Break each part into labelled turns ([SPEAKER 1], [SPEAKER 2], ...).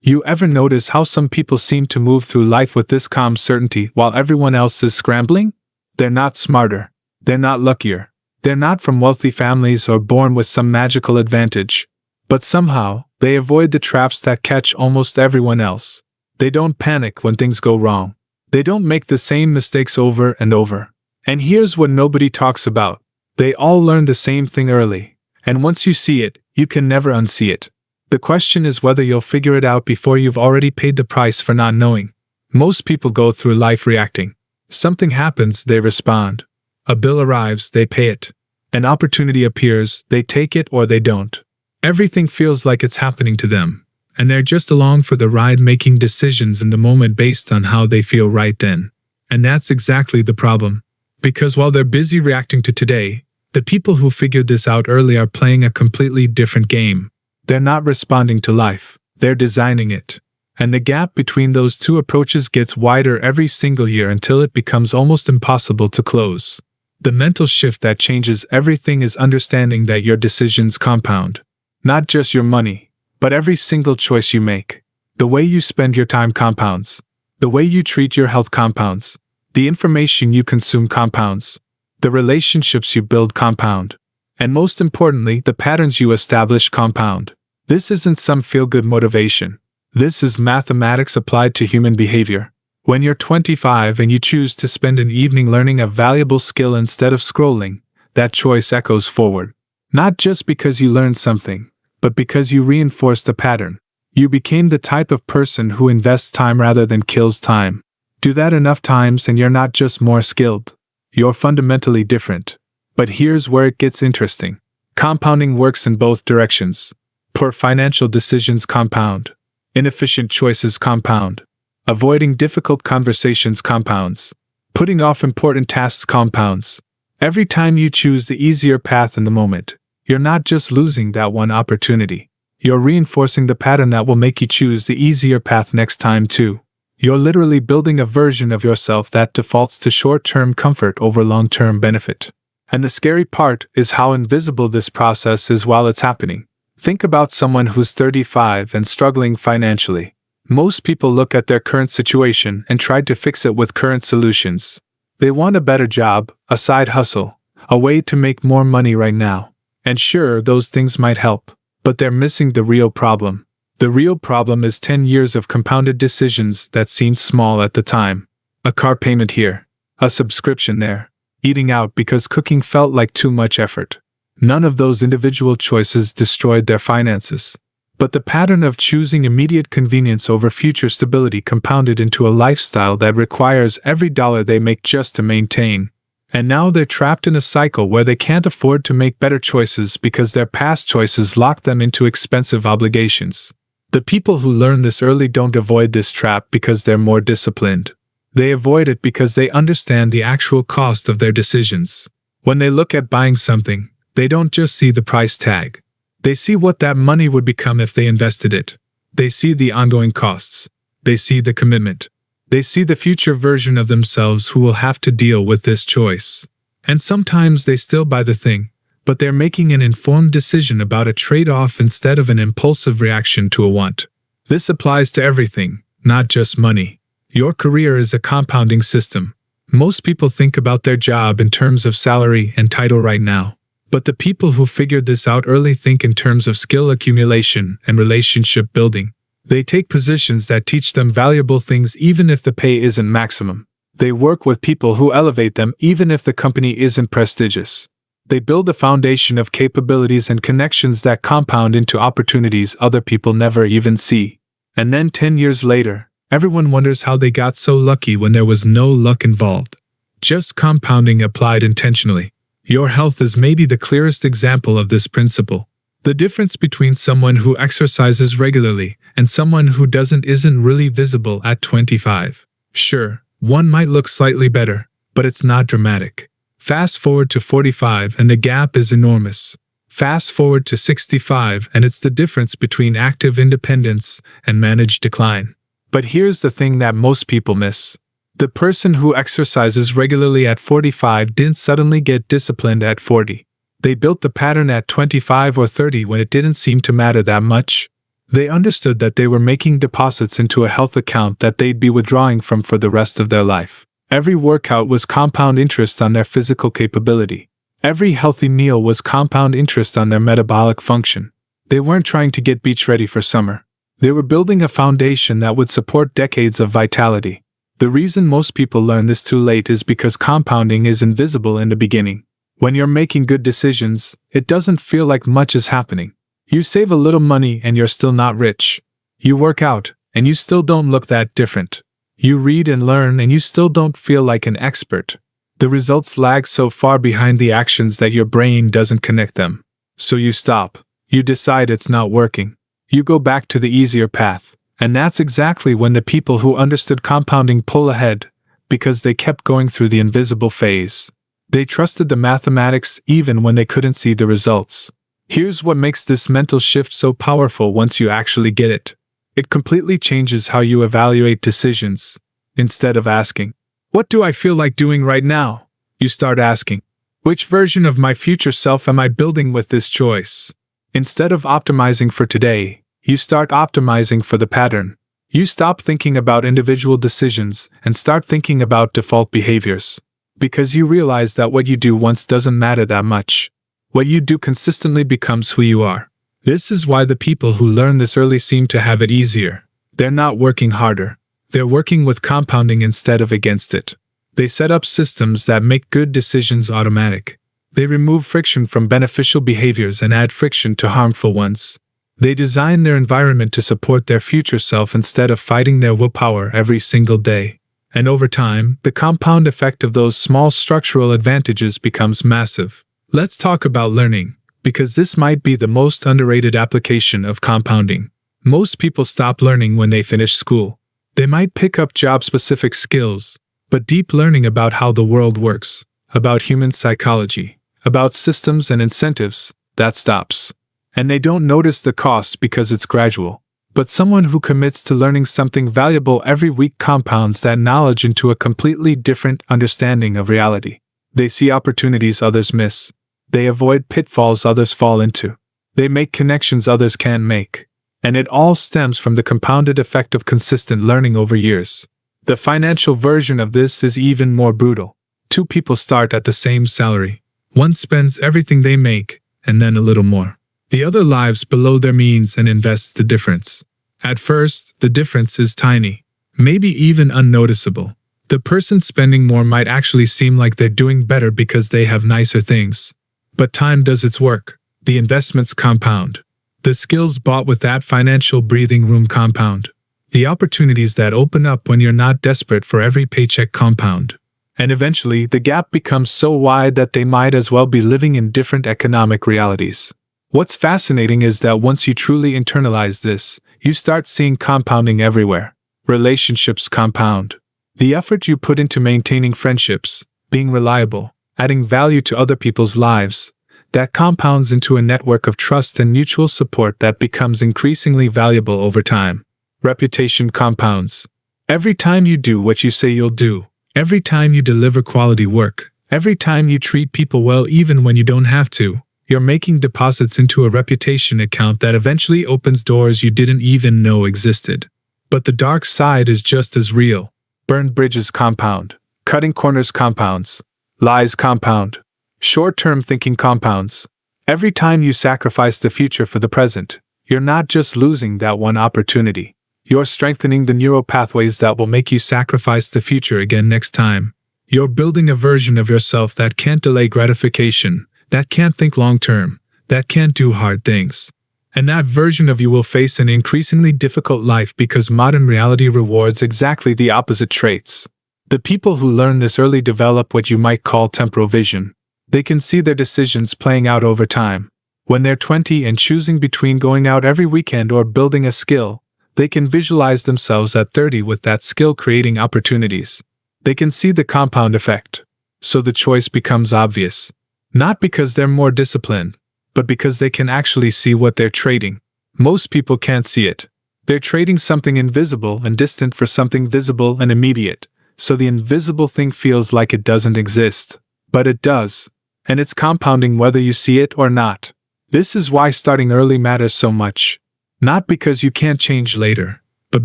[SPEAKER 1] You ever notice how some people seem to move through life with this calm certainty while everyone else is scrambling? They're not smarter. They're not luckier. They're not from wealthy families or born with some magical advantage. But somehow, they avoid the traps that catch almost everyone else. They don't panic when things go wrong. They don't make the same mistakes over and over. And here's what nobody talks about. They all learn the same thing early. And once you see it, you can never unsee it. The question is whether you'll figure it out before you've already paid the price for not knowing. Most people go through life reacting. Something happens, they respond. A bill arrives, they pay it. An opportunity appears, they take it or they don't. Everything feels like it's happening to them, and they're just along for the ride, making decisions in the moment based on how they feel right then. And that's exactly the problem. Because while they're busy reacting to today, the people who figured this out early are playing a completely different game. They're not responding to life, they're designing it. And the gap between those two approaches gets wider every single year until it becomes almost impossible to close. The mental shift that changes everything is understanding that your decisions compound. Not just your money, but every single choice you make. The way you spend your time compounds. The way you treat your health compounds. The information you consume compounds. The relationships you build compound. And most importantly, the patterns you establish compound. This isn't some feel-good motivation. This is mathematics applied to human behavior. When you're 25 and you choose to spend an evening learning a valuable skill instead of scrolling, that choice echoes forward. Not just because you learned something, but because you reinforced a pattern. You became the type of person who invests time rather than kills time. Do that enough times and you're not just more skilled. You're fundamentally different. But here's where it gets interesting. Compounding works in both directions. Poor financial decisions compound. Inefficient choices compound. Avoiding difficult conversations compounds. Putting off important tasks compounds. Every time you choose the easier path in the moment, you're not just losing that one opportunity. You're reinforcing the pattern that will make you choose the easier path next time too. You're literally building a version of yourself that defaults to short-term comfort over long-term benefit. And the scary part is how invisible this process is while it's happening. Think about someone who's 35 and struggling financially. Most people look at their current situation and try to fix it with current solutions. They want a better job, a side hustle, a way to make more money right now. And sure, those things might help, but they're missing the real problem. The real problem is 10 years of compounded decisions that seemed small at the time. A car payment here, a subscription there, eating out because cooking felt like too much effort. None of those individual choices destroyed their finances. But the pattern of choosing immediate convenience over future stability compounded into a lifestyle that requires every dollar they make just to maintain. And now they're trapped in a cycle where they can't afford to make better choices because their past choices lock them into expensive obligations. The people who learn this early don't avoid this trap because they're more disciplined. They avoid it because they understand the actual cost of their decisions. When they look at buying something, they don't just see the price tag. They see what that money would become if they invested it. They see the ongoing costs. They see the commitment. They see the future version of themselves who will have to deal with this choice. And sometimes they still buy the thing, but they're making an informed decision about a trade-off instead of an impulsive reaction to a want. This applies to everything, not just money. Your career is a compounding system. Most people think about their job in terms of salary and title right now. But the people who figured this out early think in terms of skill accumulation and relationship building. They take positions that teach them valuable things even if the pay isn't maximum. They work with people who elevate them even if the company isn't prestigious. They build a foundation of capabilities and connections that compound into opportunities other people never even see. And then 10 years later, everyone wonders how they got so lucky when there was no luck involved. Just compounding applied intentionally. Your health is maybe the clearest example of this principle. The difference between someone who exercises regularly and someone who doesn't isn't really visible at 25. Sure, one might look slightly better, but it's not dramatic. Fast forward to 45 and the gap is enormous. Fast forward to 65 and it's the difference between active independence and managed decline. But here's the thing that most people miss. The person who exercises regularly at 45 didn't suddenly get disciplined at 40. They built the pattern at 25 or 30 when it didn't seem to matter that much. They understood that they were making deposits into a health account that they'd be withdrawing from for the rest of their life. Every workout was compound interest on their physical capability. Every healthy meal was compound interest on their metabolic function. They weren't trying to get beach ready for summer. They were building a foundation that would support decades of vitality. The reason most people learn this too late is because compounding is invisible in the beginning. When you're making good decisions, it doesn't feel like much is happening. You save a little money and you're still not rich. You work out, and you still don't look that different. You read and learn and you still don't feel like an expert. The results lag so far behind the actions that your brain doesn't connect them. So you stop. You decide it's not working. You go back to the easier path. And that's exactly when the people who understood compounding pull ahead, because they kept going through the invisible phase. They trusted the mathematics even when they couldn't see the results. Here's what makes this mental shift so powerful once you actually get it. It completely changes how you evaluate decisions. Instead of asking, "What do I feel like doing right now?" you start asking, "Which version of my future self am I building with this choice?" Instead of optimizing for today, you start optimizing for the pattern. You stop thinking about individual decisions and start thinking about default behaviors. Because you realize that what you do once doesn't matter that much. What you do consistently becomes who you are. This is why the people who learn this early seem to have it easier. They're not working harder. They're working with compounding instead of against it. They set up systems that make good decisions automatic. They remove friction from beneficial behaviors and add friction to harmful ones. They design their environment to support their future self instead of fighting their willpower every single day. And over time, the compound effect of those small structural advantages becomes massive. Let's talk about learning, because this might be the most underrated application of compounding. Most people stop learning when they finish school. They might pick up job-specific skills, but deep learning about how the world works, about human psychology, about systems and incentives, that stops. And they don't notice the cost because it's gradual. But someone who commits to learning something valuable every week compounds that knowledge into a completely different understanding of reality. They see opportunities others miss. They avoid pitfalls others fall into. They make connections others can't make. And it all stems from the compounded effect of consistent learning over years. The financial version of this is even more brutal. Two people start at the same salary. One spends everything they make, and then a little more. The other lives below their means and invests the difference. At first, the difference is tiny, maybe even unnoticeable. The person spending more might actually seem like they're doing better because they have nicer things. But time does its work. The investments compound. The skills bought with that financial breathing room compound. The opportunities that open up when you're not desperate for every paycheck compound. And eventually, the gap becomes so wide that they might as well be living in different economic realities. What's fascinating is that once you truly internalize this, you start seeing compounding everywhere. Relationships compound. The effort you put into maintaining friendships, being reliable, adding value to other people's lives, that compounds into a network of trust and mutual support that becomes increasingly valuable over time. Reputation compounds. Every time you do what you say you'll do, every time you deliver quality work, every time you treat people well even when you don't have to, you're making deposits into a reputation account that eventually opens doors you didn't even know existed. But the dark side is just as real. Burned bridges compound. Cutting corners compounds. Lies compound. Short-term thinking compounds. Every time you sacrifice the future for the present, you're not just losing that one opportunity. You're strengthening the neural pathways that will make you sacrifice the future again next time. You're building a version of yourself that can't delay gratification, that can't think long-term, that can't do hard things. And that version of you will face an increasingly difficult life because modern reality rewards exactly the opposite traits. The people who learn this early develop what you might call temporal vision. They can see their decisions playing out over time. When they're 20 and choosing between going out every weekend or building a skill, they can visualize themselves at 30 with that skill creating opportunities. They can see the compound effect. So the choice becomes obvious. Not because they're more disciplined, but because they can actually see what they're trading. Most people can't see it. They're trading something invisible and distant for something visible and immediate, so the invisible thing feels like it doesn't exist. But it does. And it's compounding whether you see it or not. This is why starting early matters so much. Not because you can't change later, but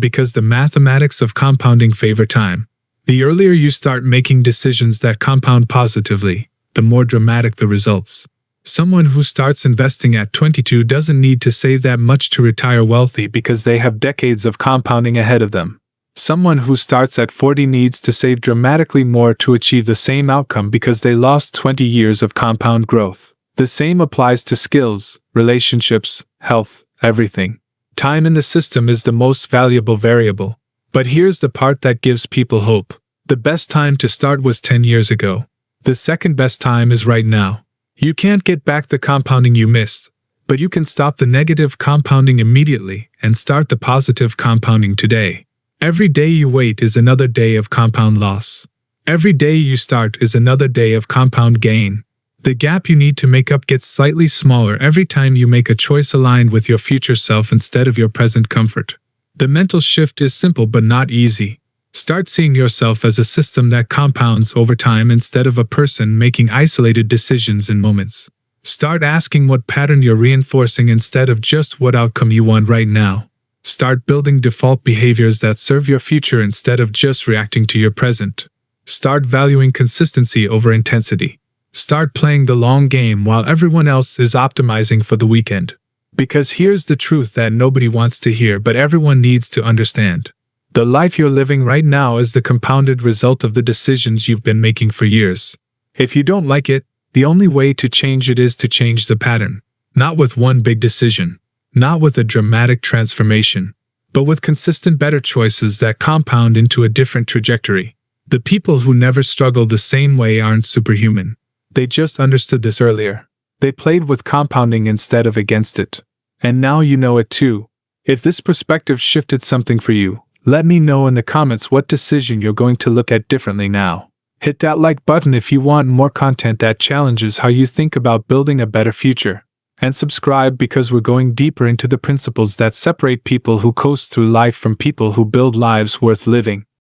[SPEAKER 1] because the mathematics of compounding favor time. The earlier you start making decisions that compound positively, the more dramatic the results. Someone who starts investing at 22 doesn't need to save that much to retire wealthy because they have decades of compounding ahead of them. Someone who starts at 40 needs to save dramatically more to achieve the same outcome because they lost 20 years of compound growth. The same applies to skills, relationships, health, everything. Time in the system is the most valuable variable. But here's the part that gives people hope. The best time to start was 10 years ago. The second best time is right now. You can't get back the compounding you missed, but you can stop the negative compounding immediately and start the positive compounding today. Every day you wait is another day of compound loss. Every day you start is another day of compound gain. The gap you need to make up gets slightly smaller every time you make a choice aligned with your future self instead of your present comfort. The mental shift is simple but not easy. Start seeing yourself as a system that compounds over time instead of a person making isolated decisions in moments. Start asking what pattern you're reinforcing instead of just what outcome you want right now. Start building default behaviors that serve your future instead of just reacting to your present. Start valuing consistency over intensity. Start playing the long game while everyone else is optimizing for the weekend. Because here's the truth that nobody wants to hear but everyone needs to understand. The life you're living right now is the compounded result of the decisions you've been making for years. If you don't like it, the only way to change it is to change the pattern. Not with one big decision. Not with a dramatic transformation, but with consistent better choices that compound into a different trajectory. The people who never struggle the same way aren't superhuman. They just understood this earlier. They played with compounding instead of against it. And now you know it too. If this perspective shifted something for you, let me know in the comments what decision you're going to look at differently now. Hit that like button if you want more content that challenges how you think about building a better future. And subscribe because we're going deeper into the principles that separate people who coast through life from people who build lives worth living.